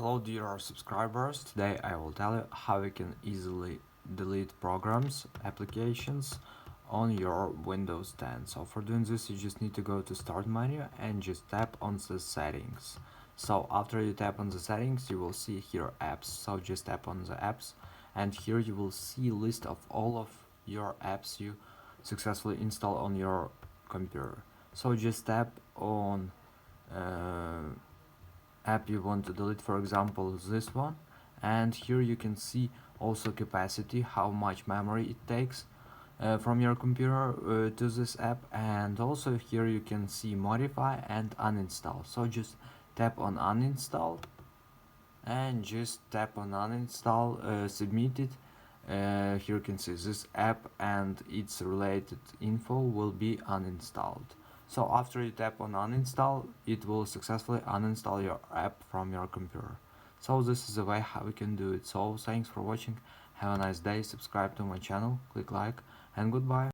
Hello dear subscribers, today I will tell you how you can easily delete programs, applications on your Windows 10. So for doing this you just need to go to Start menu and just tap on the settings. So after you tap on the settings you will see here apps, so just tap on the apps and here you will see list of all of your apps you successfully install on your computer. So just tap on app you want to delete, for example this one, and here you can see also capacity, how much memory it takes from your computer to this app, and also here you can see modify and uninstall. So just tap on uninstall and just tap on uninstall, submit it. Here you can see this app and its related info will be uninstalled. So after you tap on uninstall, it will successfully uninstall your app from your computer. So this is the way how we can do it. So thanks for watching, have a nice day, subscribe to my channel, click like, and goodbye.